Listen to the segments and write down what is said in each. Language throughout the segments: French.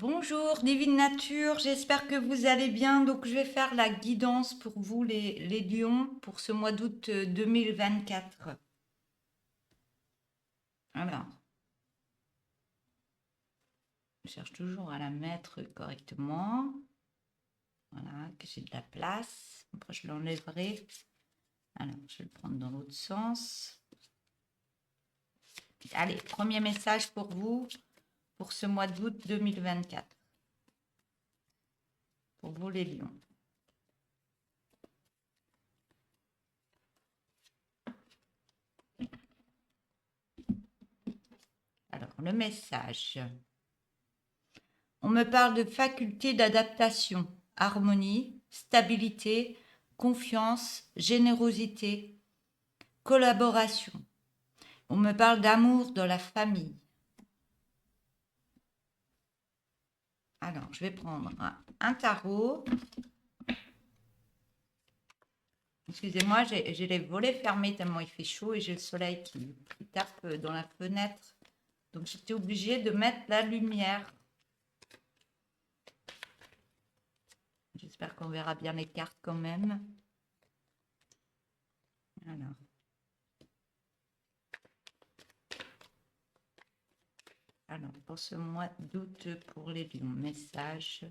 Bonjour, Divine Nature, j'espère que vous allez bien. Donc, je vais faire la guidance pour vous, les lions, pour ce mois d'août 2024. Alors, je cherche toujours à la mettre correctement. Voilà, que j'ai de la place. Après, je l'enlèverai. Alors, je vais le prendre dans l'autre sens. Allez, premier message pour vous, pour ce mois d'août 2024. Pour vous, les lions. Alors, le message. On me parle de faculté d'adaptation, harmonie, stabilité, confiance, générosité, collaboration. On me parle d'amour dans la famille. Alors, je vais prendre un tarot. Excusez-moi, j'ai les volets fermés tellement il fait chaud et j'ai le soleil qui tape dans la fenêtre. Donc, j'étais obligée de mettre la lumière. J'espère qu'on verra bien les cartes quand même. Alors. Alors, pour ce mois d'août, pour les lions, message.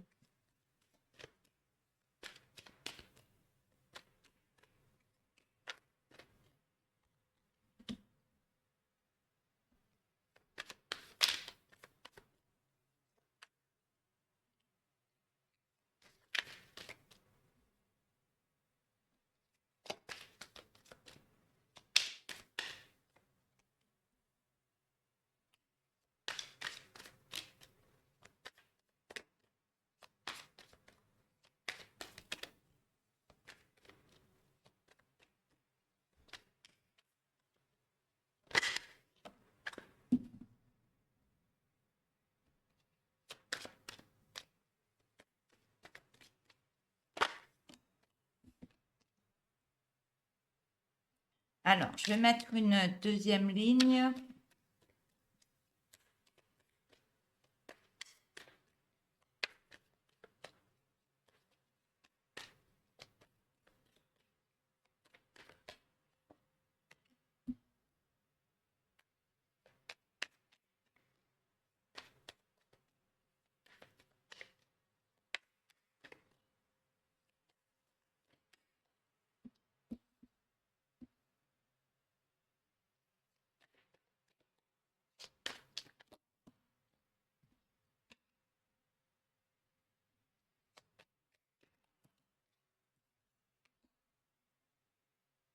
Alors, je vais mettre une deuxième ligne.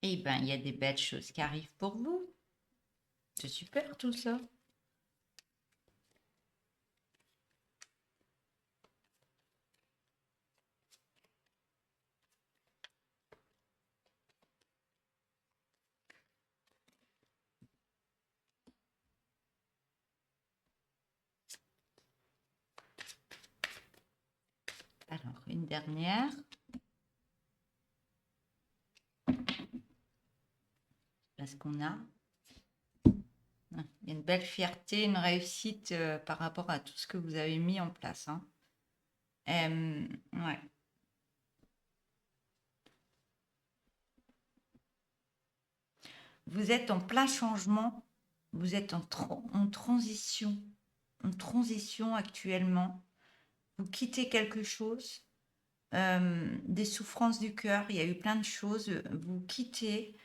Eh bien, il y a des belles choses qui arrivent pour vous. C'est super tout ça. Alors, une dernière. Parce qu'on a. Il y a une belle fierté, une réussite par rapport à tout ce que vous avez mis en place. Hein. Ouais. Vous êtes en plein changement. Vous êtes en transition actuellement. Vous quittez quelque chose. Des souffrances du cœur, il y a eu plein de choses. Vous quittez.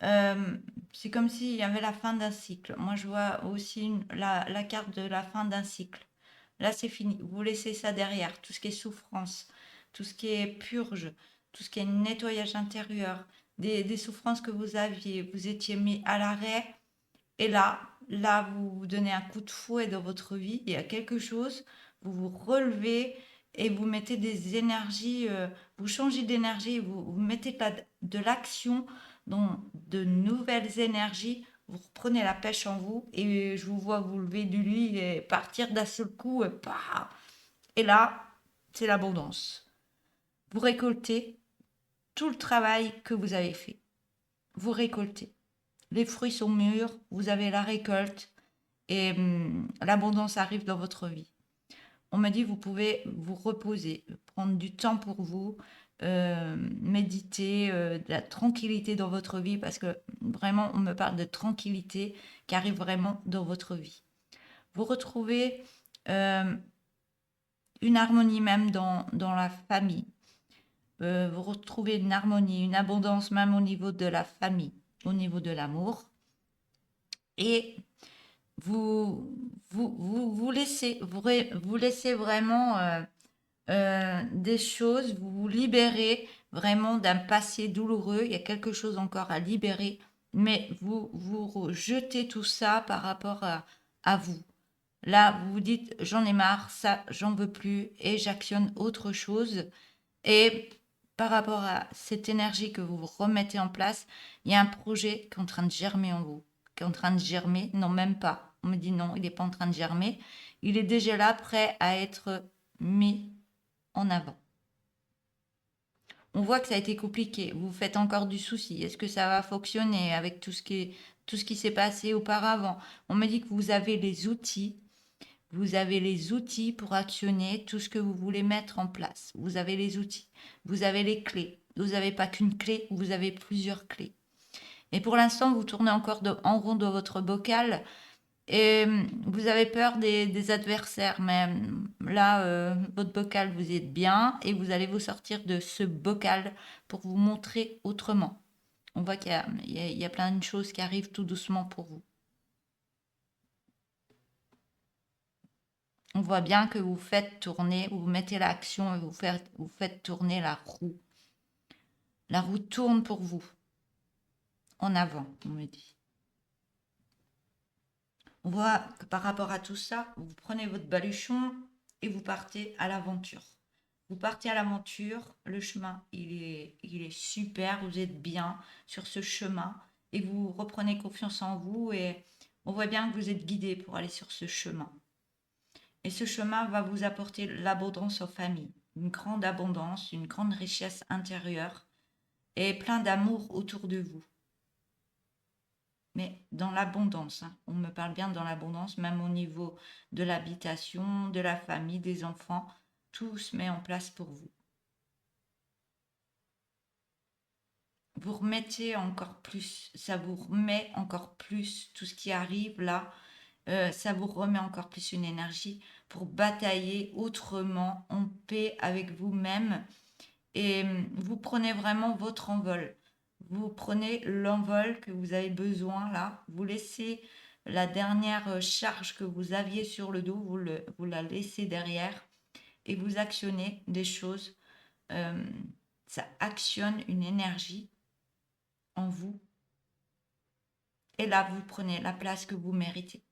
C'est comme s'il y avait la fin d'un cycle. Moi, je vois aussi la carte de la fin d'un cycle. Là, c'est fini. Vous laissez ça derrière. Tout ce qui est souffrance, tout ce qui est purge, tout ce qui est nettoyage intérieur, des souffrances que vous aviez, vous étiez mis à l'arrêt. Et là, vous vous donnez un coup de fouet dans votre vie. Il y a quelque chose, vous vous relevez et vous mettez des énergies, vous changez d'énergie, vous mettez de l'action dans de nouvelles énergies. Vous reprenez la pêche en vous et je vous vois vous lever du lit et partir d'un seul coup. Et là, c'est l'abondance. Vous récoltez tout le travail que vous avez fait. Vous récoltez. Les fruits sont mûrs, vous avez la récolte et l'abondance arrive dans votre vie. On me dit vous pouvez vous reposer, prendre du temps pour vous, méditer, de la tranquillité dans votre vie, parce que vraiment, on me parle de tranquillité qui arrive vraiment dans votre vie. Vous retrouvez une harmonie même dans la famille. Vous retrouvez une harmonie, une abondance même au niveau de la famille, au niveau de l'amour. Et vous laissez, vous laissez vraiment des choses, vous vous libérez vraiment d'un passé douloureux. Il y a quelque chose encore à libérer, mais vous jetez tout ça par rapport à vous. Là, vous vous dites, j'en ai marre, ça, j'en veux plus, et j'actionne autre chose. Et par rapport à cette énergie que vous remettez en place, il y a un projet qui est en train de germer en vous, qui est en train de germer, non, même pas. On me dit non, il n'est pas en train de germer. Il est déjà là, prêt à être mis en avant. On voit que ça a été compliqué. Vous faites encore du souci. Est-ce que ça va fonctionner avec tout ce qui s'est passé auparavant? On me dit que vous avez les outils. Vous avez les outils pour actionner tout ce que vous voulez mettre en place. Vous avez les outils. Vous avez les clés. Vous n'avez pas qu'une clé, vous avez plusieurs clés. Et pour l'instant, vous tournez encore en rond dans votre bocal. Et vous avez peur des adversaires, mais là, votre bocal, vous êtes bien et vous allez vous sortir de ce bocal pour vous montrer autrement. On voit qu'il y a plein de choses qui arrivent tout doucement pour vous. On voit bien que vous faites tourner, vous mettez l'action et vous faites tourner la roue. La roue tourne pour vous. En avant, on me dit. On voit que par rapport à tout ça, vous prenez votre baluchon et vous partez à l'aventure. Vous partez à l'aventure, le chemin, il est super, vous êtes bien sur ce chemin et vous reprenez confiance en vous et on voit bien que vous êtes guidé pour aller sur ce chemin. Et ce chemin va vous apporter l'abondance aux familles, une grande abondance, une grande richesse intérieure et plein d'amour autour de vous. Mais dans l'abondance, hein. On me parle bien dans l'abondance, même au niveau de l'habitation, de la famille, des enfants, tout se met en place pour vous. Vous remettez encore plus, ça vous remet encore plus tout ce qui arrive là, ça vous remet encore plus une énergie pour batailler autrement, en paix avec vous-même. Et vous prenez vraiment votre envol. Vous prenez l'envol que vous avez besoin là. Vous laissez la dernière charge que vous aviez sur le dos, vous la laissez derrière et vous actionnez des choses. Ça actionne une énergie en vous. Et là, vous prenez la place que vous méritez.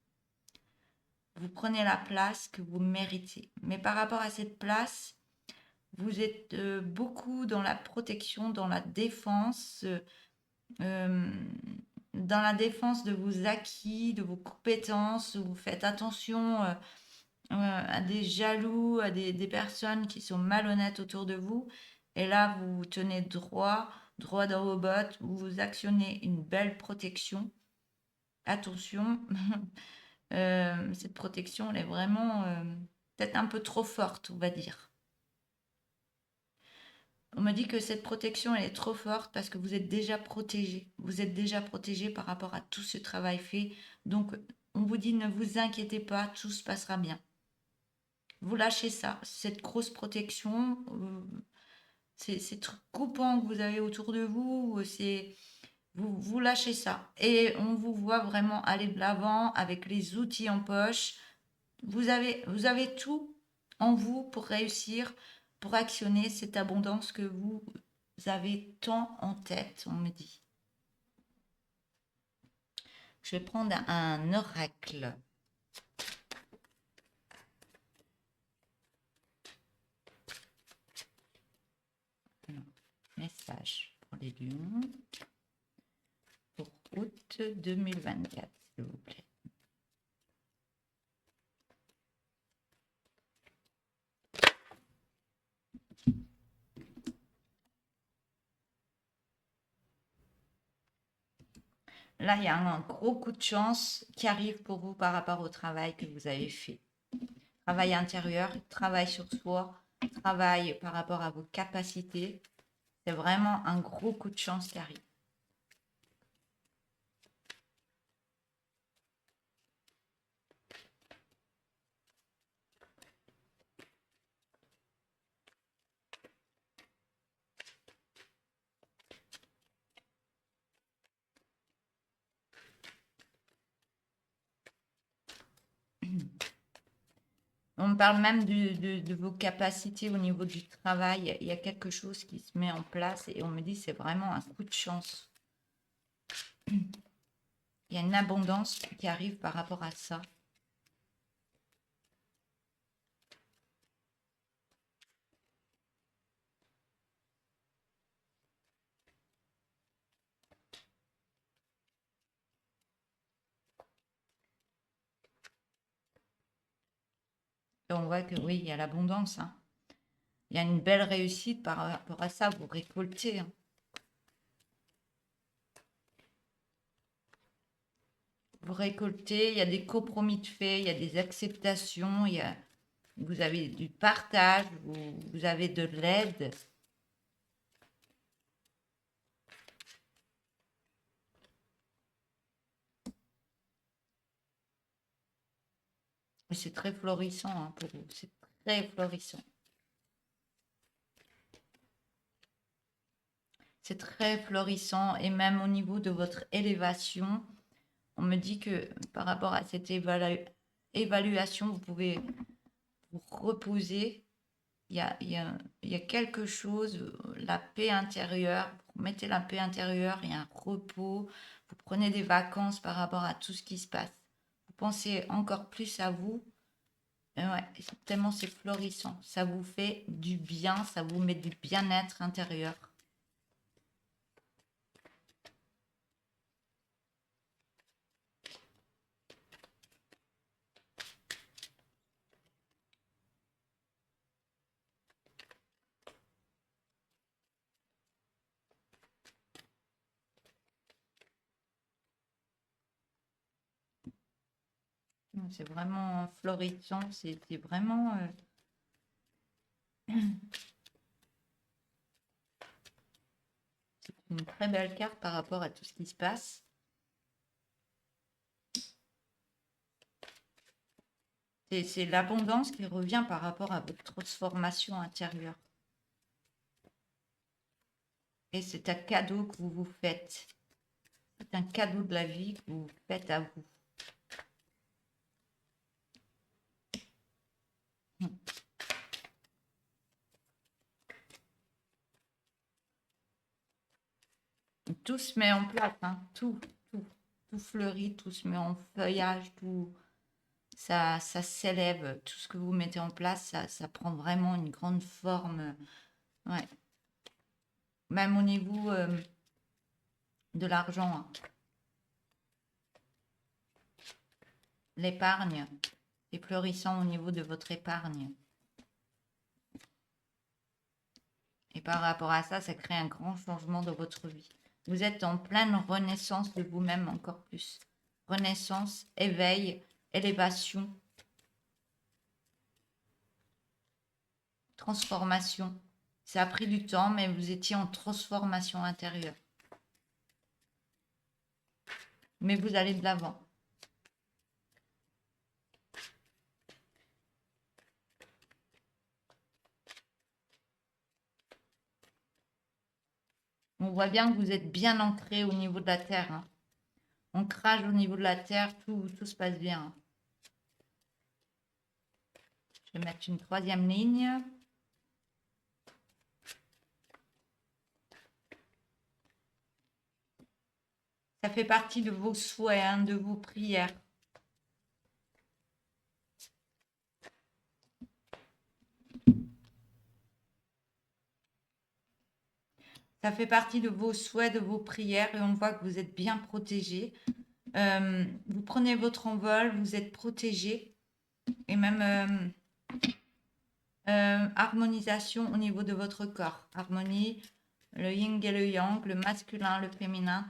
Vous prenez la place que vous méritez. Mais par rapport à cette place, vous êtes beaucoup dans la protection, dans la défense, de vos acquis, de vos compétences. Vous faites attention à des jaloux, à des personnes qui sont malhonnêtes autour de vous. Et là, vous vous tenez droit dans vos bottes, vous actionnez une belle protection. Attention, cette protection, elle est vraiment peut-être un peu trop forte, on va dire. On me dit que cette protection, elle est trop forte parce que vous êtes déjà protégé. Vous êtes déjà protégé par rapport à tout ce travail fait. Donc, on vous dit, ne vous inquiétez pas, tout se passera bien. Vous lâchez ça, cette grosse protection, ces trucs coupants que vous avez autour de vous, vous lâchez ça. Et on vous voit vraiment aller de l'avant avec les outils en poche. Vous avez tout en vous pour réussir, pour actionner cette abondance que vous avez tant en tête, on me dit. Je vais prendre un oracle. Message pour les lions pour août 2024, s'il vous plaît. Là, il y a un gros coup de chance qui arrive pour vous par rapport au travail que vous avez fait. travail intérieur, travail sur soi, travail par rapport à vos capacités. C'est vraiment un gros coup de chance qui arrive. On parle même de vos capacités au niveau du travail. Il y a quelque chose qui se met en place et on me dit c'est vraiment un coup de chance. Il y a une abondance qui arrive par rapport à ça. Et on voit que oui, il y a l'abondance, hein. Il y a une belle réussite par rapport à ça. Vous récoltez, hein. Vous récoltez, il y a des compromis de fait, il y a des acceptations, vous avez du partage, vous avez de l'aide. Et c'est très florissant, hein, pour vous. C'est très florissant. C'est très florissant et même au niveau de votre élévation, on me dit que par rapport à cette évaluation, vous pouvez vous reposer. Il y a quelque chose, la paix intérieure. Vous mettez la paix intérieure, il y a un repos. Vous prenez des vacances par rapport à tout ce qui se passe. Vous pensez encore plus à vous. Et ouais, tellement c'est florissant. Ça vous fait du bien, ça vous met du bien-être intérieur. C'est vraiment florissant, c'est vraiment... c'est une très belle carte par rapport à tout ce qui se passe. C'est l'abondance qui revient par rapport à votre transformation intérieure. Et c'est un cadeau que vous vous faites. C'est un cadeau de la vie que vous faites à vous. Tout se met en place, hein. Tout fleurit, tout se met en feuillage, tout ça s'élève. Tout ce que vous mettez en place, ça prend vraiment une grande forme. Ouais. Même au niveau de l'argent, hein. L'épargne est florissant au niveau de votre épargne. Et par rapport à ça, ça crée un grand changement dans votre vie. Vous êtes en pleine renaissance de vous-même encore plus. Renaissance, éveil, élévation, transformation. Ça a pris du temps, mais vous étiez en transformation intérieure. Mais vous allez de l'avant. On voit bien que vous êtes bien ancré au niveau de la terre, hein. Ancrage au niveau de la terre, tout se passe bien. Je vais mettre une troisième ligne. Ça fait partie de vos souhaits, hein, de vos prières. Ça fait partie de vos souhaits, de vos prières et on voit que vous êtes bien protégé. Vous prenez votre envol, vous êtes protégé et même harmonisation au niveau de votre corps. Harmonie, le yin et le yang, le masculin, le féminin,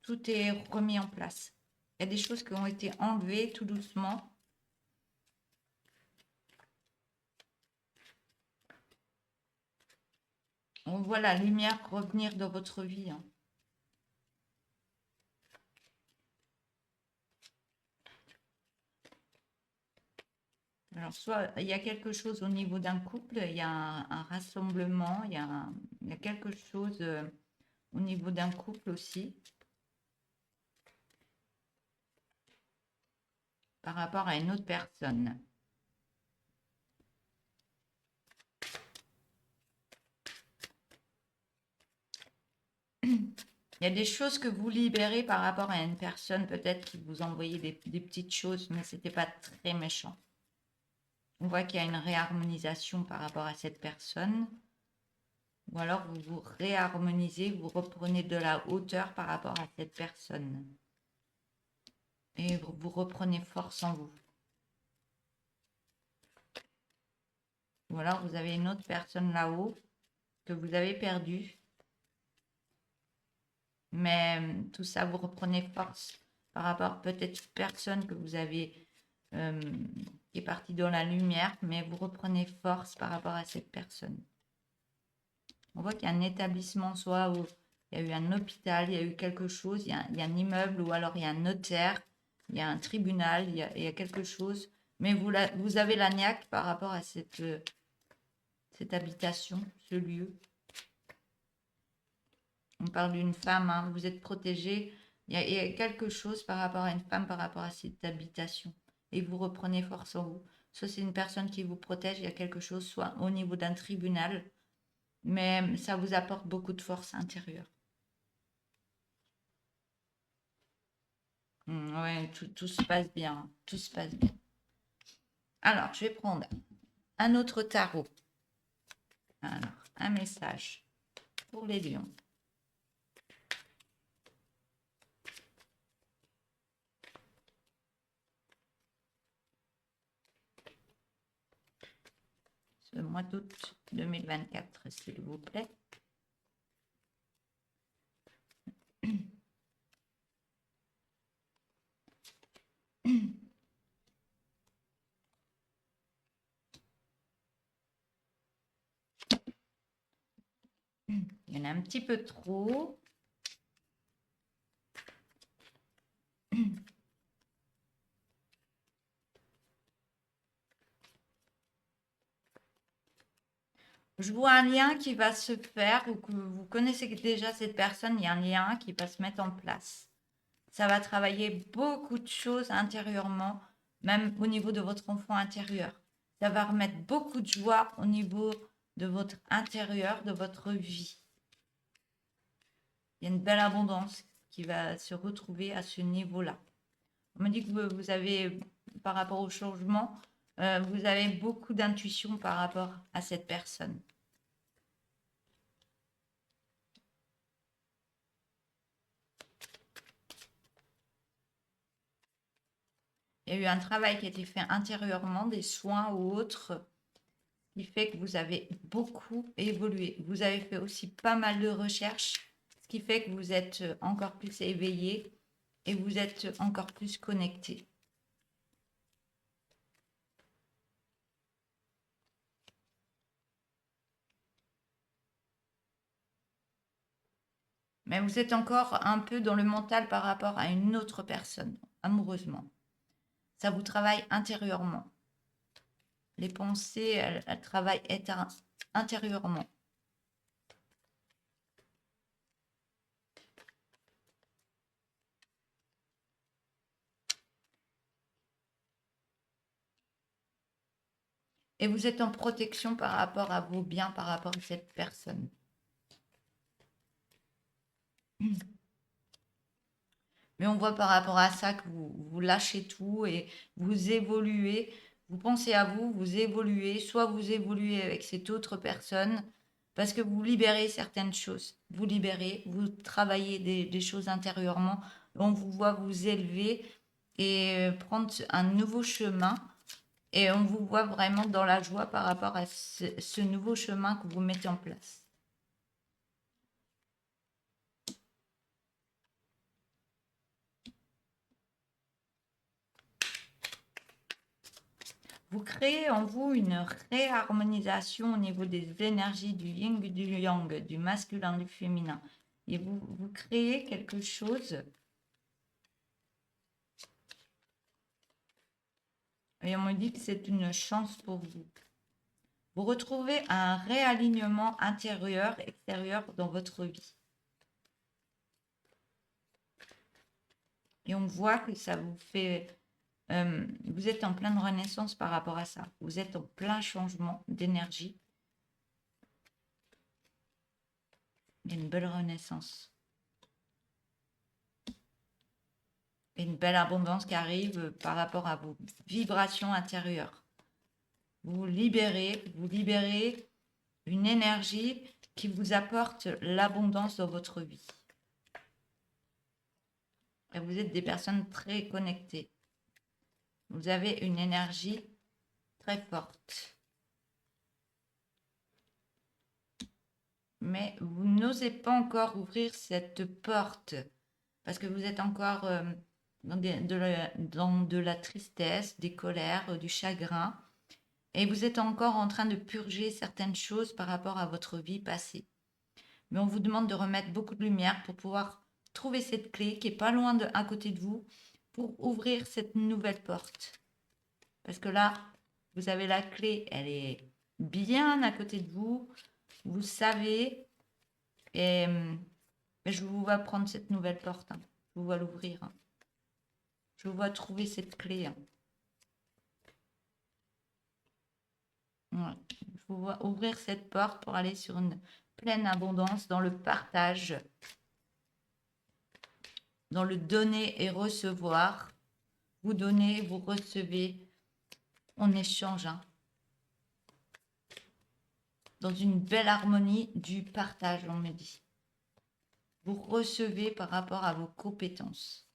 tout est remis en place. Il y a des choses qui ont été enlevées tout doucement. On voit la lumière revenir dans votre vie, hein. Alors, soit il y a quelque chose au niveau d'un couple, il y a un rassemblement, il y a quelque chose au niveau d'un couple aussi, par rapport à une autre personne. Il y a des choses que vous libérez par rapport à une personne, peut-être qui vous envoyait des petites choses, mais c'était pas très méchant. On voit qu'il y a une réharmonisation par rapport à cette personne. Ou alors vous vous réharmonisez, vous reprenez de la hauteur par rapport à cette personne. Et vous reprenez force en vous. Ou alors vous avez une autre personne là-haut que vous avez perdue. Mais tout ça, vous reprenez force par rapport peut-être une personne que vous avez qui est partie dans la lumière, mais vous reprenez force par rapport à cette personne. On voit qu'il y a un établissement, soit où il y a eu un hôpital, il y a eu quelque chose, il y a un immeuble, ou alors il y a un notaire, il y a un tribunal, il y a quelque chose. Mais vous avez la niaque par rapport à cette habitation, ce lieu. On parle d'une femme, hein, vous êtes protégé. Il y a quelque chose par rapport à une femme, par rapport à cette habitation. Et vous reprenez force en vous. Soit c'est une personne qui vous protège, il y a quelque chose, soit au niveau d'un tribunal. Mais ça vous apporte beaucoup de force intérieure. Ouais, tout se passe bien. Tout se passe bien. Alors, je vais prendre un autre tarot. Alors, un message pour les lions. Ce mois d'août 2024, s'il vous plaît. Il y en a un petit peu trop. Je vois un lien qui va se faire, ou que vous connaissez déjà cette personne, il y a un lien qui va se mettre en place. Ça va travailler beaucoup de choses intérieurement, même au niveau de votre enfant intérieur. Ça va remettre beaucoup de joie au niveau de votre intérieur, de votre vie. Il y a une belle abondance qui va se retrouver à ce niveau-là. On me dit que vous avez, par rapport au changement, vous avez beaucoup d'intuition par rapport à cette personne. Il y a eu un travail qui a été fait intérieurement, des soins ou autres, qui fait que vous avez beaucoup évolué. Vous avez fait aussi pas mal de recherches, ce qui fait que vous êtes encore plus éveillé et vous êtes encore plus connecté. Mais vous êtes encore un peu dans le mental par rapport à une autre personne, amoureusement. Ça vous travaille intérieurement. Les pensées, elles travaillent intérieurement. Et vous êtes en protection par rapport à vos biens, par rapport à cette personne. Mais on voit par rapport à ça que vous lâchez tout et vous évoluez. Vous pensez à vous, vous évoluez. Soit vous évoluez avec cette autre personne parce que vous libérez certaines choses. Vous libérez, vous travaillez des choses intérieurement. On vous voit vous élever et prendre un nouveau chemin. Et on vous voit vraiment dans la joie par rapport à ce nouveau chemin que vous mettez en place. Vous créez en vous une réharmonisation au niveau des énergies du yin et du yang, du masculin, du féminin. Et vous créez quelque chose. Et on me dit que c'est une chance pour vous. Vous retrouvez un réalignement intérieur, extérieur dans votre vie. Et on voit que ça vous fait... vous êtes en pleine renaissance par rapport à ça. Vous êtes en plein changement d'énergie. Il y a une belle renaissance. Et une belle abondance qui arrive par rapport à vos vibrations intérieures. Vous libérez une énergie qui vous apporte l'abondance dans votre vie. Et vous êtes des personnes très connectées. Vous avez une énergie très forte. Mais vous n'osez pas encore ouvrir cette porte parce que vous êtes encore dans de la tristesse, des colères, du chagrin. Et vous êtes encore en train de purger certaines choses par rapport à votre vie passée. Mais on vous demande de remettre beaucoup de lumière pour pouvoir trouver cette clé qui est pas loin à côté de vous pour ouvrir cette nouvelle porte. Parce que là, vous avez la clé, elle est bien à côté de vous. Vous savez, et je vous vois prendre cette nouvelle porte. Hein. Je vous vois l'ouvrir. Hein. Je vous vois trouver cette clé. Hein. Ouais. Je vous vois ouvrir cette porte pour aller sur une pleine abondance dans le partage, dans le donner et recevoir. Vous donnez, vous recevez, on échange. Hein. Dans une belle harmonie du partage, on me dit. Vous recevez par rapport à vos compétences.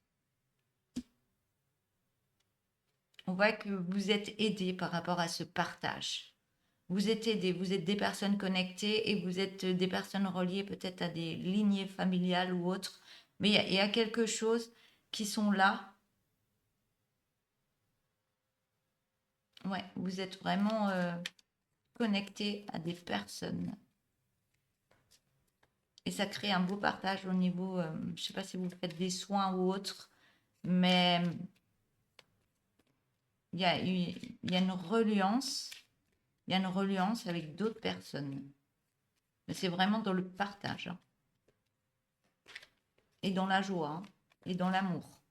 On voit que vous êtes aidé par rapport à ce partage. Vous êtes aidé, vous êtes des personnes connectées et vous êtes des personnes reliées peut-être à des lignées familiales ou autres. Mais il y a quelque chose qui sont là. Ouais, vous êtes vraiment connecté à des personnes. Et ça crée un beau partage au niveau, je ne sais pas si vous faites des soins ou autres, mais il y a une reliance. Il y a une reliance avec d'autres personnes. Mais c'est vraiment dans le partage. Hein. Et dans la joie. Hein, et dans l'amour.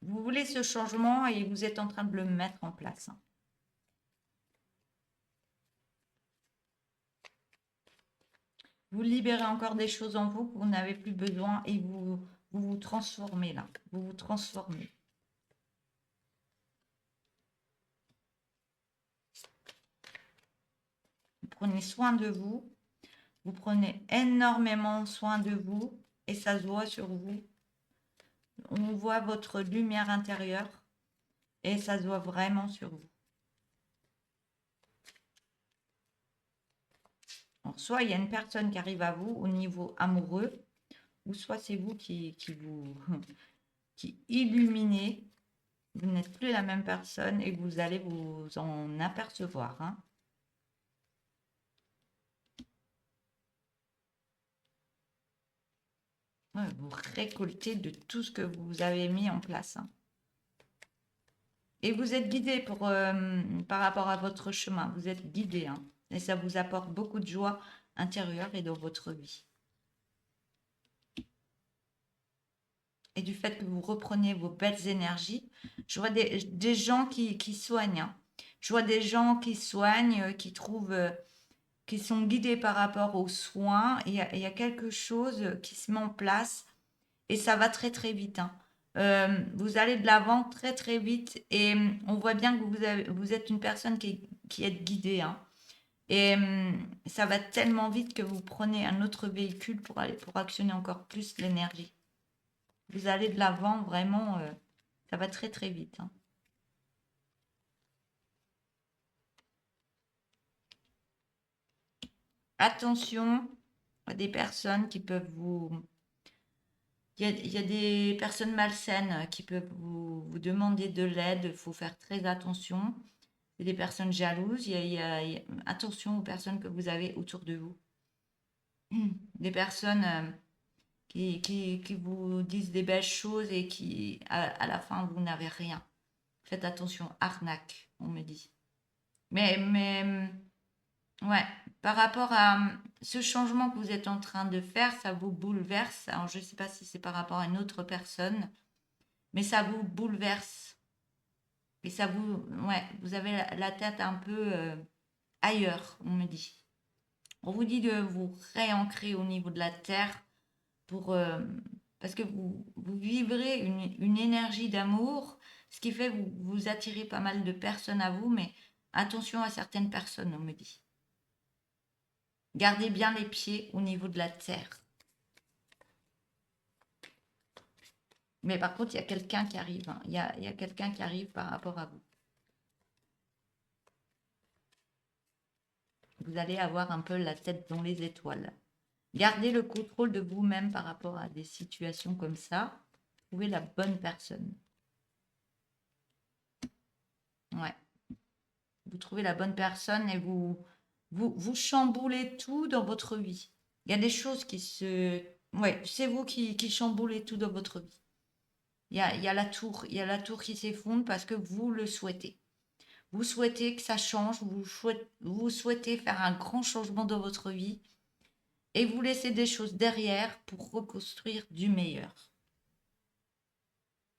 Vous voulez ce changement et vous êtes en train de le mettre en place. Hein. Vous libérez encore des choses en vous que vous n'avez plus besoin et vous transformez là. Vous vous transformez. Vous prenez soin de vous. Vous prenez énormément soin de vous et ça se voit sur vous. On voit votre lumière intérieure et ça se voit vraiment sur vous. Alors, soit il y a une personne qui arrive à vous au niveau amoureux, ou soit c'est vous qui illuminez. Vous n'êtes plus la même personne et vous allez vous en apercevoir. Hein. Ouais, vous récoltez de tout ce que vous avez mis en place. Hein. Et vous êtes guidé par rapport à votre chemin. Vous êtes guidé. Hein. Et ça vous apporte beaucoup de joie intérieure et dans votre vie. Et du fait que vous reprenez vos belles énergies, je vois des gens qui soignent. Hein. Je vois des gens qui soignent, qui trouvent, qui sont guidés par rapport aux soins. Il y a quelque chose qui se met en place et ça va très très vite. Hein. Vous allez de l'avant très très vite et on voit bien que vous êtes une personne qui est guidée. Hein. Et ça va tellement vite que vous prenez un autre véhicule pour actionner encore plus l'énergie. Vous allez de l'avant vraiment, ça va très très vite. Hein. Attention, Des personnes qui peuvent vous... il y a des personnes malsaines qui peuvent vous demander de l'aide. Il faut faire très attention. C'est des personnes jalouses. Attention aux personnes que vous avez autour de vous. Des personnes qui vous disent des belles choses et qui, à la fin, vous n'avez rien. Faites attention, arnaque, on me dit. Mais ouais, par rapport à ce changement que vous êtes en train de faire, ça vous bouleverse. Alors, je ne sais pas si c'est par rapport à une autre personne, mais ça vous bouleverse. Et ça vous, ouais, vous avez la tête un peu ailleurs, on me dit. On vous dit de vous réancrer au niveau de la terre pour, parce que vous vivrez une énergie d'amour, ce qui fait que vous attirez pas mal de personnes à vous, mais attention à certaines personnes, on me dit. Gardez bien les pieds au niveau de la terre. Mais par contre, il y a quelqu'un qui arrive. Hein. Il y a quelqu'un qui arrive par rapport à vous. Vous allez avoir un peu la tête dans les étoiles. Gardez le contrôle de vous-même par rapport à des situations comme ça. Trouvez la bonne personne. Ouais. Vous trouvez la bonne personne et vous chamboulez tout dans votre vie. Il y a des choses qui se... Ouais, c'est vous qui chamboulez tout dans votre vie. Il y a la tour, il y a la tour qui s'effondre parce que vous le souhaitez. Vous souhaitez que ça change, vous souhaitez faire un grand changement dans votre vie et vous laissez des choses derrière pour reconstruire du meilleur.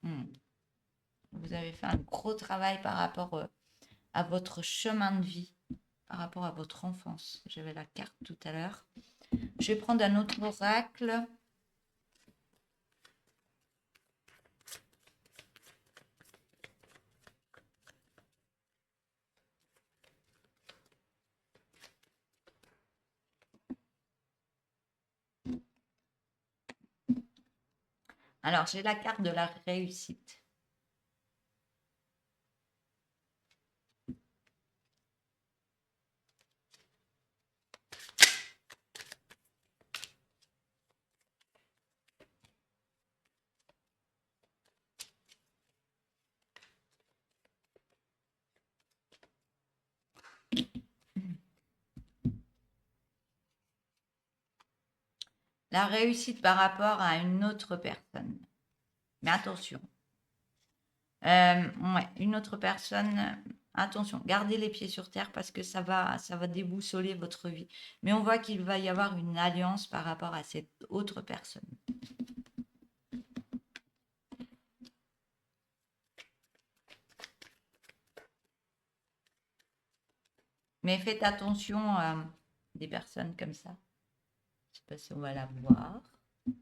Vous avez fait un gros travail par rapport à votre chemin de vie, par rapport à votre enfance. J'avais la carte tout à l'heure. Je vais prendre un autre oracle. Alors, j'ai la carte de la réussite. La réussite par rapport à une autre personne. Mais attention. Ouais, une autre personne, attention, gardez les pieds sur terre parce que ça va déboussoler votre vie. Mais on voit qu'il va y avoir une alliance par rapport à cette autre personne. Mais faites attention à des personnes comme ça. Je ne sais pas si on va la voir. Vous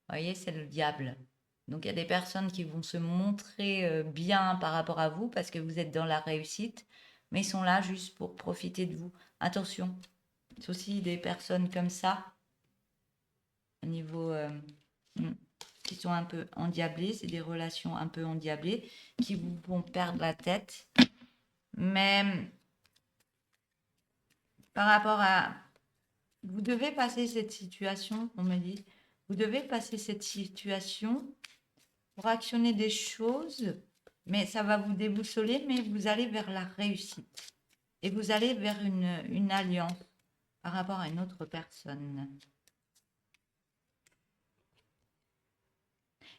voyez, c'est le diable. Donc il y a des personnes qui vont se montrer bien par rapport à vous parce que vous êtes dans la réussite, mais ils sont là juste pour profiter de vous. Attention, c'est aussi des personnes comme ça, au niveau qui sont un peu endiablées, c'est des relations un peu endiablées qui vous font perdre la tête. Mais par rapport à... Vous devez passer cette situation, on me dit, vous devez passer cette situation pour actionner des choses, mais ça va vous déboussoler, mais vous allez vers la réussite. Et vous allez vers une alliance par rapport à une autre personne.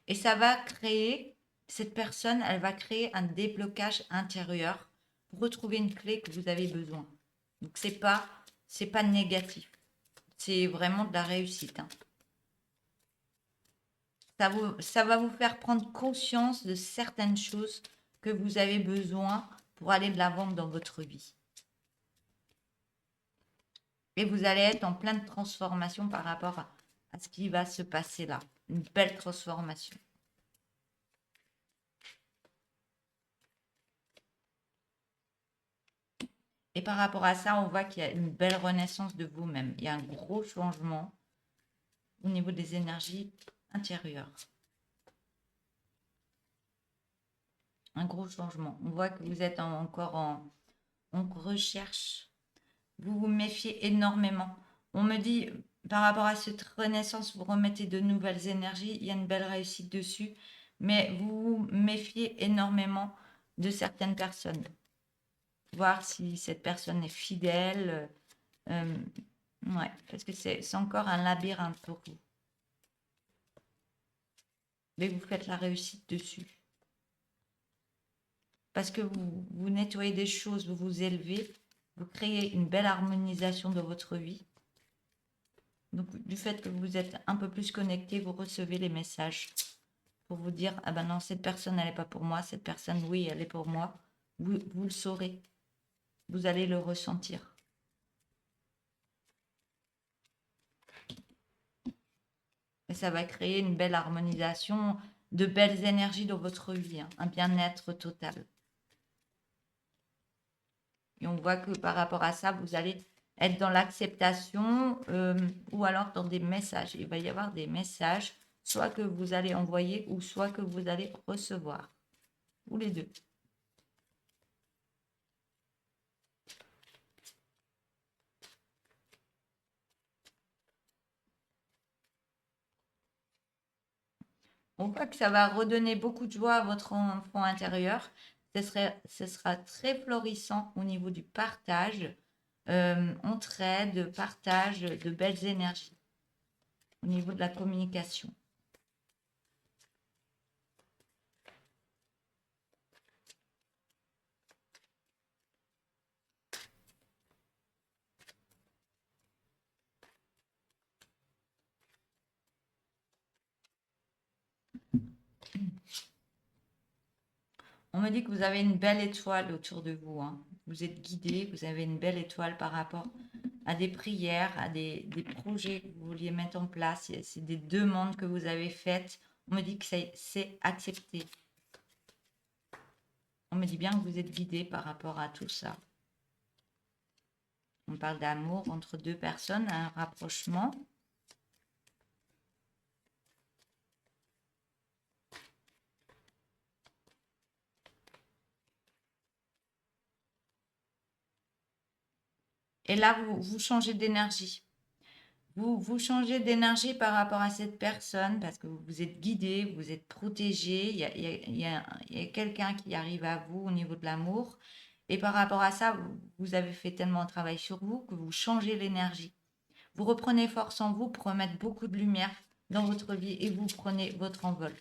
Et ça va créer, cette personne, elle va créer un déblocage intérieur pour retrouver une clé que vous avez besoin. Donc, c'est pas négatif. C'est vraiment de la réussite. Hein. Ça va vous faire prendre conscience de certaines choses que vous avez besoin pour aller de l'avant dans votre vie. Et vous allez être en pleine transformation par rapport à ce qui va se passer là. Une belle transformation. Et par rapport à ça, on voit qu'il y a une belle renaissance de vous-même. Il y a un gros changement au niveau des énergies intérieures. Un gros changement. On voit que vous êtes encore en recherche. Vous vous méfiez énormément. On me dit, par rapport à cette renaissance, vous remettez de nouvelles énergies, il y a une belle réussite dessus, mais vous vous méfiez énormément de certaines personnes. Voir si cette personne est fidèle. Ouais, parce que c'est encore un labyrinthe pour vous. Mais vous faites la réussite dessus. Parce que vous nettoyez des choses, vous vous élevez, vous créez une belle harmonisation de votre vie. Donc, du fait que vous êtes un peu plus connecté, vous recevez les messages pour vous dire, ah ben non, cette personne, elle n'est pas pour moi, cette personne, oui, elle est pour moi. Vous le saurez, vous allez le ressentir. Et ça va créer une belle harmonisation, de belles énergies dans votre vie, hein, un bien-être total. Et on voit que par rapport à ça, vous allez être dans l'acceptation ou alors dans des messages. Il va y avoir des messages, soit que vous allez envoyer ou soit que vous allez recevoir. Ou les deux. On voit que ça va redonner beaucoup de joie à votre enfant intérieur. Ce sera très florissant au niveau du partage, entraide, partage de belles énergies au niveau de la communication. On me dit que vous avez une belle étoile autour de vous, hein. Vous êtes guidé, vous avez une belle étoile par rapport à des prières, à des projets que vous vouliez mettre en place. C'est des demandes que vous avez faites. On me dit que c'est accepté. On me dit bien que vous êtes guidé par rapport à tout ça. On parle d'amour entre deux personnes, un rapprochement. Et là, vous changez d'énergie. Vous changez d'énergie par rapport à cette personne parce que vous êtes guidé, vous êtes protégé. Il y a quelqu'un qui arrive à vous au niveau de l'amour. Et par rapport à ça, vous avez fait tellement de travail sur vous que vous changez l'énergie. Vous reprenez force en vous pour remettre beaucoup de lumière dans votre vie et vous prenez votre envol.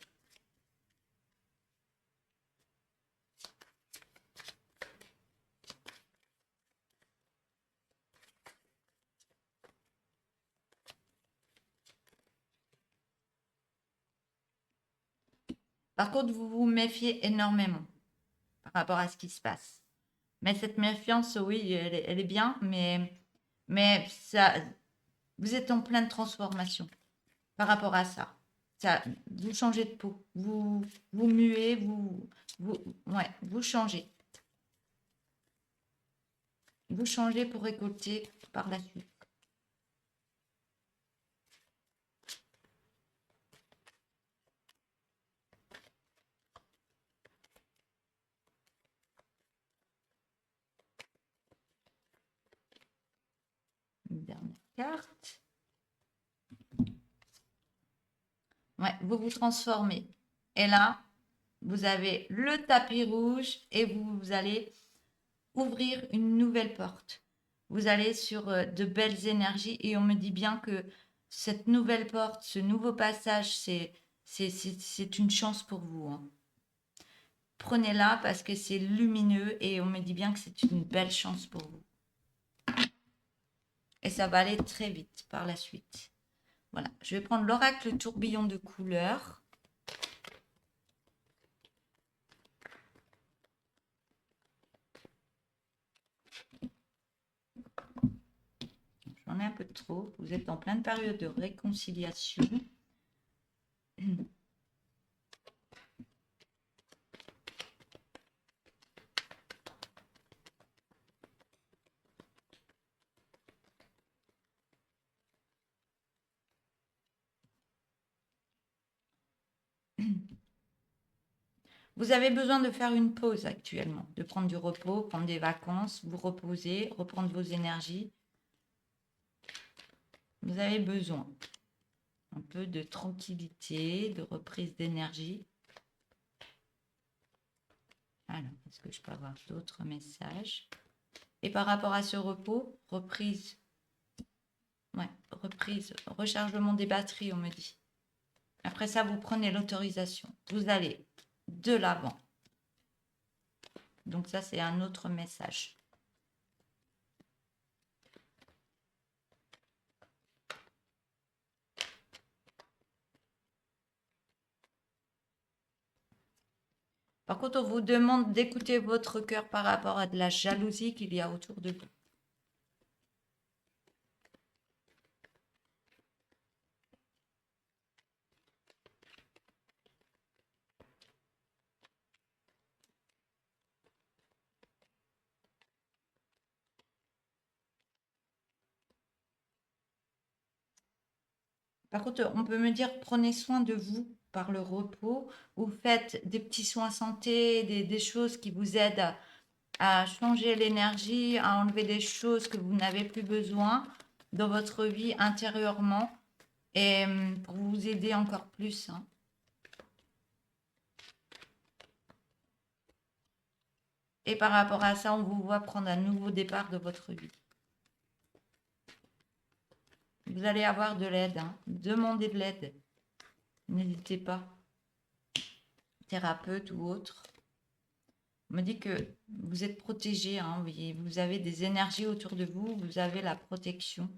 Par contre, vous vous méfiez énormément par rapport à ce qui se passe. Mais cette méfiance, oui, elle est bien, mais ça, vous êtes en pleine transformation par rapport à ça. Ça, vous changez de peau, vous muez, ouais, vous changez. Vous changez pour récolter par la suite. Une dernière carte. Ouais, vous vous transformez. Et là, vous avez le tapis rouge et vous allez ouvrir une nouvelle porte. Vous allez sur de belles énergies et on me dit bien que cette nouvelle porte, ce nouveau passage, c'est une chance pour vous, hein. Prenez-la parce que c'est lumineux et on me dit bien que c'est une belle chance pour vous. Et ça va aller très vite par la suite. Voilà, je vais prendre l'oracle tourbillon de couleurs. J'en ai un peu trop. Vous êtes en pleine période de réconciliation. Vous avez besoin de faire une pause actuellement, de prendre du repos, prendre des vacances, vous reposer, reprendre vos énergies. vous avez besoin un peu de tranquillité, de reprise d'énergie. Alors, est-ce que je peux avoir d'autres messages? Et par rapport à ce repos, reprise, ouais, reprise, rechargement des batteries, on me dit. Après ça, vous prenez l'autorisation. Vous allez de l'avant. Donc ça, c'est un autre message. Par contre, on vous demande d'écouter votre cœur par rapport à de la jalousie qu'il y a autour de vous. Par contre, on peut me dire, prenez soin de vous par le repos, ou faites des petits soins santé, des choses qui vous aident à changer l'énergie, à enlever des choses que vous n'avez plus besoin dans votre vie intérieurement, et pour vous aider encore plus. Hein. Et par rapport à ça, on vous voit prendre un nouveau départ de votre vie. Vous allez avoir de l'aide. Hein. Demandez de l'aide. N'hésitez pas. Thérapeute ou autre. On me dit que vous êtes protégé. Hein. Vous avez des énergies autour de vous. Vous avez la protection.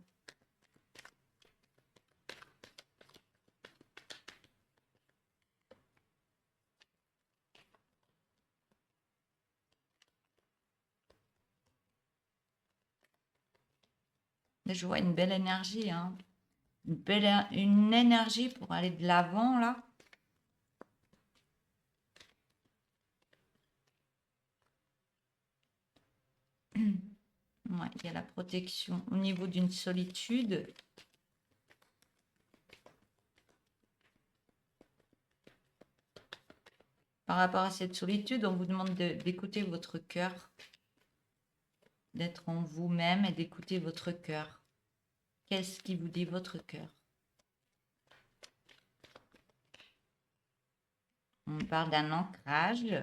Je vois une belle énergie. Hein. Une énergie pour aller de l'avant là. Ouais, il y a la protection au niveau d'une solitude. Par rapport à cette solitude, on vous demande d'écouter votre cœur, d'être en vous-même et d'écouter votre cœur. Qu'est-ce qui vous dit votre cœur? On parle d'un ancrage.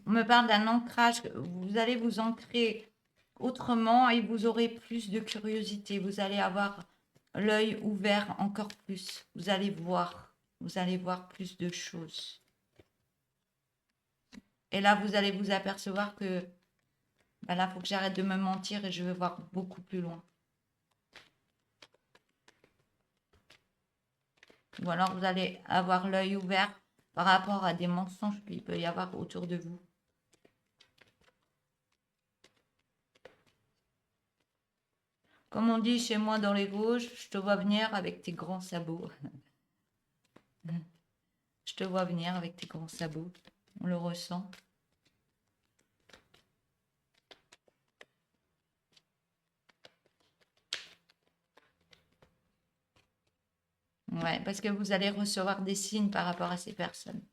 On me parle d'un ancrage. Vous allez vous ancrer autrement et vous aurez plus de curiosité. Vous allez avoir l'œil ouvert encore plus. Vous allez voir plus de choses. Et là, vous allez vous apercevoir que ben là, il faut que j'arrête de me mentir et je vais voir beaucoup plus loin. Ou alors, vous allez avoir l'œil ouvert par rapport à des mensonges qu'il peut y avoir autour de vous. Comme on dit chez moi dans les Vosges, je te vois venir avec tes grands sabots. Je te vois venir avec tes grands sabots. On le ressent. Ouais, parce que vous allez recevoir des signes par rapport à ces personnes.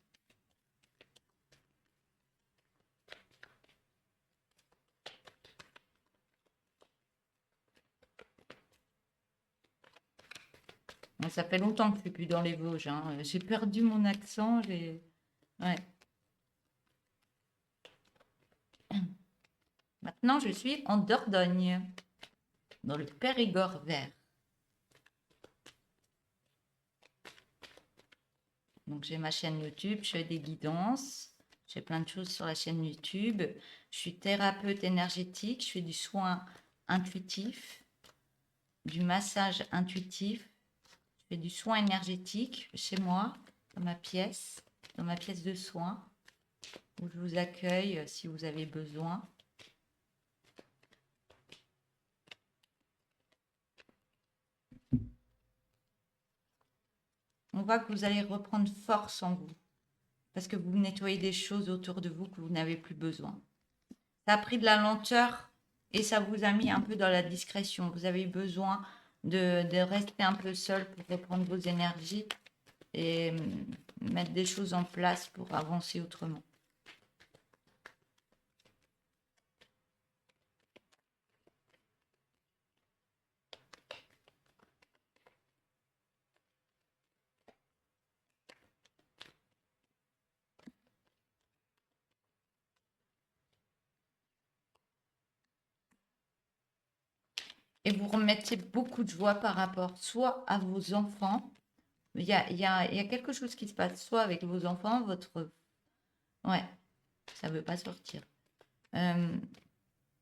Ça fait longtemps que je ne suis plus dans les Vosges. Hein. J'ai perdu mon accent. Ouais. Maintenant, je suis en Dordogne, dans le Périgord vert. Donc, j'ai ma chaîne YouTube, je fais des guidances, j'ai plein de choses sur la chaîne YouTube. Je suis thérapeute énergétique, je fais du soin intuitif, du massage intuitif, je fais du soin énergétique chez moi, dans ma pièce de soins, où je vous accueille si vous avez besoin. On voit que vous allez reprendre force en vous, parce que vous nettoyez des choses autour de vous que vous n'avez plus besoin. Ça a pris de la lenteur et ça vous a mis un peu dans la discrétion. Vous avez besoin de rester un peu seul pour reprendre vos énergies et mettre des choses en place pour avancer autrement. Et vous remettez beaucoup de joie par rapport soit à vos enfants, il y a quelque chose qui se passe, soit avec vos enfants, votre... Ouais, ça ne veut pas sortir. Non,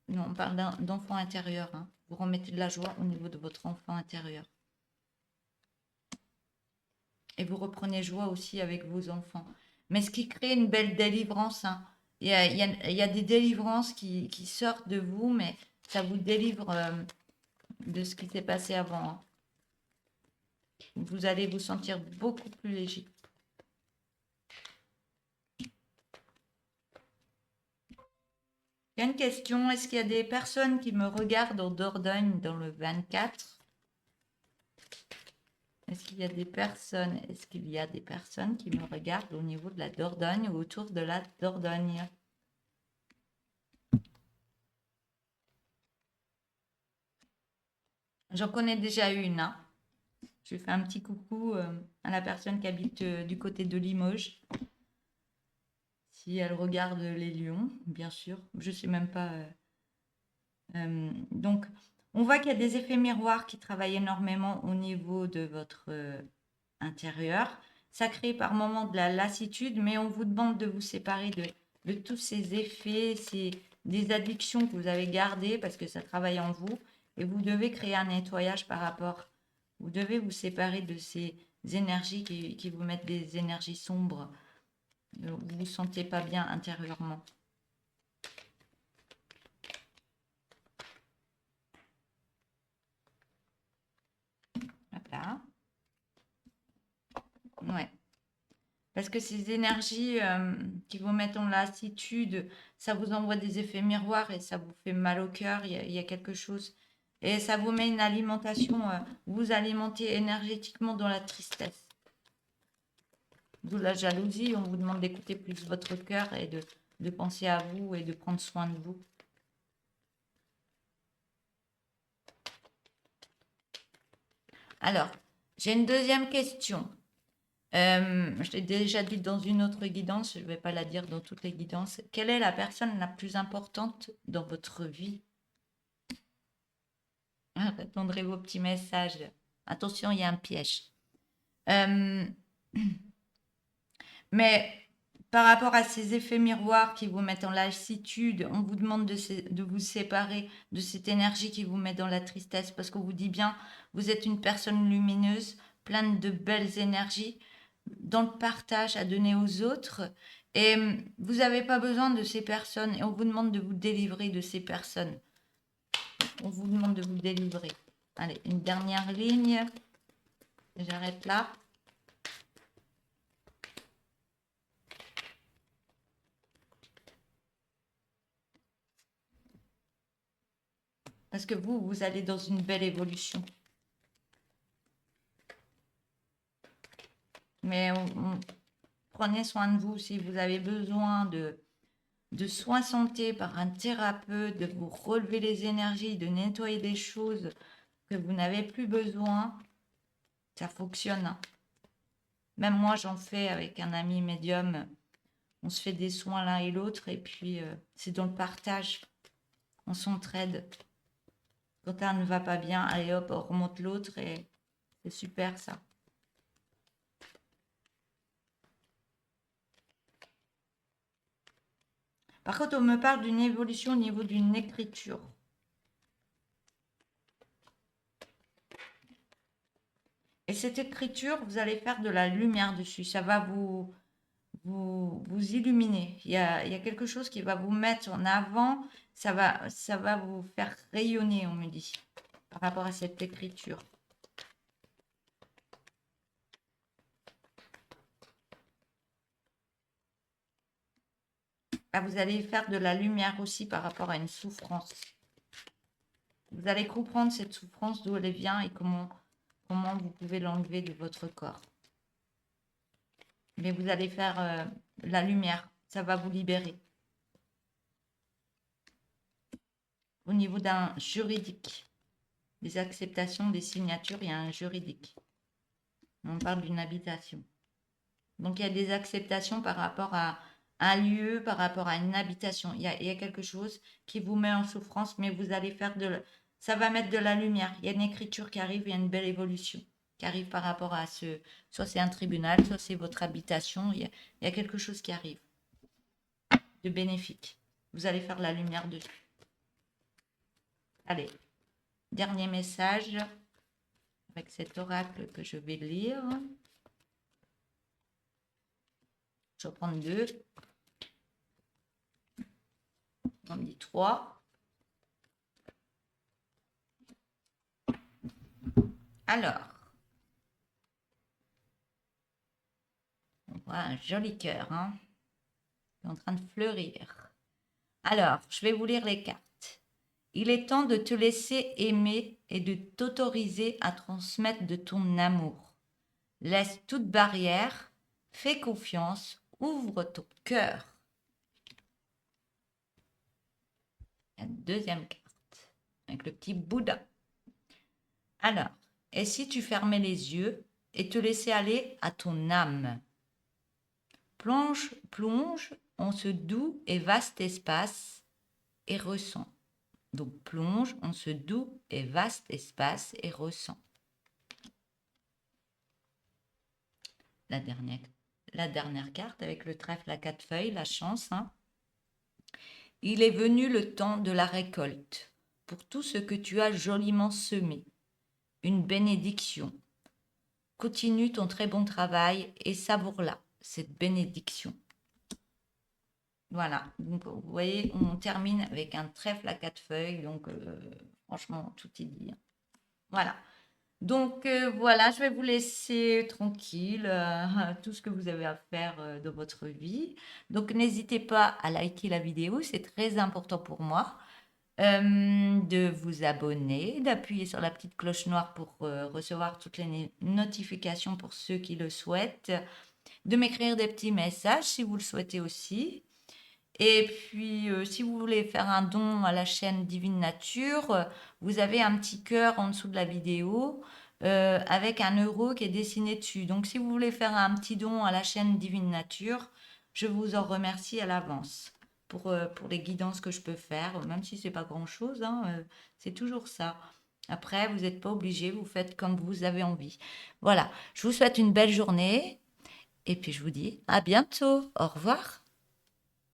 on parle d'enfant intérieur. Hein. Vous remettez de la joie au niveau de votre enfant intérieur. Et vous reprenez joie aussi avec vos enfants. Mais ce qui crée une belle délivrance, hein. Il y a des délivrances qui sortent de vous, mais ça vous délivre de ce qui s'est passé avant. Hein. Vous allez vous sentir beaucoup plus léger. Il y a une question, est-ce qu'il y a des personnes qui me regardent en Dordogne dans le 24? Est-ce qu'il y a des personnes qui me regardent au niveau de la Dordogne ou autour de la Dordogne? J'en connais déjà une. Hein. Je fais un petit coucou à la personne qui habite du côté de Limoges. Si elle regarde les lions, bien sûr. Je ne sais même pas. Donc, on voit qu'il y a des effets miroirs qui travaillent énormément au niveau de votre intérieur. Ça crée par moments de la lassitude, mais on vous demande de vous séparer de tous ces effets, des addictions que vous avez gardées parce que ça travaille en vous. Et vous devez créer un nettoyage par rapport. Vous devez vous séparer de ces énergies qui vous mettent des énergies sombres. Vous ne vous sentez pas bien intérieurement. Voilà. Ouais. Parce que ces énergies qui vous mettent en lassitude, ça vous envoie des effets miroirs et ça vous fait mal au cœur. Il y a quelque chose. Et ça vous met une alimentation, vous alimentez énergétiquement dans la tristesse. D'où la jalousie. On vous demande d'écouter plus votre cœur et de penser à vous et de prendre soin de vous. Alors, j'ai une deuxième question. Je l'ai déjà dit dans une autre guidance, je ne vais pas la dire dans toutes les guidances. Quelle est la personne la plus importante dans votre vie? Répondrez vos petits messages. Attention, il y a un piège. Mais par rapport à ces effets miroirs qui vous mettent en lassitude, on vous demande de vous séparer de cette énergie qui vous met dans la tristesse parce qu'on vous dit bien, vous êtes une personne lumineuse, pleine de belles énergies, dans le partage à donner aux autres. Et vous n'avez pas besoin de ces personnes et on vous demande de vous délivrer de ces personnes. On vous demande de vous délivrer. Allez, une dernière ligne. J'arrête là. Parce que vous allez dans une belle évolution. Mais prenez soin de vous si vous avez besoin de soins santé par un thérapeute, de vous relever les énergies, de nettoyer des choses que vous n'avez plus besoin. Ça fonctionne. Hein. Même moi, j'en fais avec un ami médium. On se fait des soins l'un et l'autre et puis c'est dans le partage. On s'entraide. Quand un ne va pas bien, allez hop, on remonte l'autre et c'est super ça. Par contre, on me parle d'une évolution au niveau d'une écriture. Et cette écriture, vous allez faire de la lumière dessus. Ça va vous illuminer. Il y a quelque chose qui va vous mettre en avant. Ça va vous faire rayonner, on me dit, par rapport à cette écriture. Ah, vous allez faire de la lumière aussi par rapport à une souffrance. Vous allez comprendre cette souffrance, d'où elle vient et comment vous pouvez l'enlever de votre corps. Mais vous allez faire la lumière, ça va vous libérer. Au niveau d'un juridique, des acceptations, des signatures, il y a un juridique. On parle d'une habitation. Donc, il y a des acceptations par rapport à un lieu, par rapport à une habitation. Il y a quelque chose qui vous met en souffrance, mais vous allez faire ça va mettre de la lumière. Il y a une écriture qui arrive, il y a une belle évolution qui arrive par rapport à soit c'est un tribunal, soit c'est votre habitation. Il y a quelque chose qui arrive de bénéfique. Vous allez faire la lumière dessus. Allez, dernier message avec cet oracle que je vais lire. Je vais prendre 2. On dit 3. Alors, on voit un joli cœur, hein, qui est en train de fleurir. Alors, je vais vous lire les cartes. Il est temps de te laisser aimer et de t'autoriser à transmettre de ton amour. Laisse toute barrière, fais confiance, ouvre ton cœur. La deuxième carte, avec le petit Bouddha. Alors, et si tu fermais les yeux et te laissais aller à ton âme? Plonge en ce doux et vaste espace et ressens. Donc, plonge en ce doux et vaste espace et ressens. La dernière carte avec le trèfle à 4 feuilles, la chance. Hein. Il est venu le temps de la récolte pour tout ce que tu as joliment semé. Une bénédiction. Continue ton très bon travail et savoure-la, cette bénédiction. Voilà, donc vous voyez, on termine avec un trèfle à 4 feuilles, donc franchement, tout est dit. Voilà. Donc voilà, je vais vous laisser tranquille, tout ce que vous avez à faire dans votre vie. Donc n'hésitez pas à liker la vidéo, c'est très important pour moi. De vous abonner, d'appuyer sur la petite cloche noire pour recevoir toutes les notifications pour ceux qui le souhaitent, de m'écrire des petits messages si vous le souhaitez aussi. Et puis, si vous voulez faire un don à la chaîne Divine Nature, vous avez un petit cœur en dessous de la vidéo avec un euro qui est dessiné dessus. Donc, si vous voulez faire un petit don à la chaîne Divine Nature, je vous en remercie à l'avance pour les guidances que je peux faire, même si c'est pas grand-chose, hein, c'est toujours ça. Après, vous n'êtes pas obligé, vous faites comme vous avez envie. Voilà, je vous souhaite une belle journée et puis je vous dis à bientôt. Au revoir.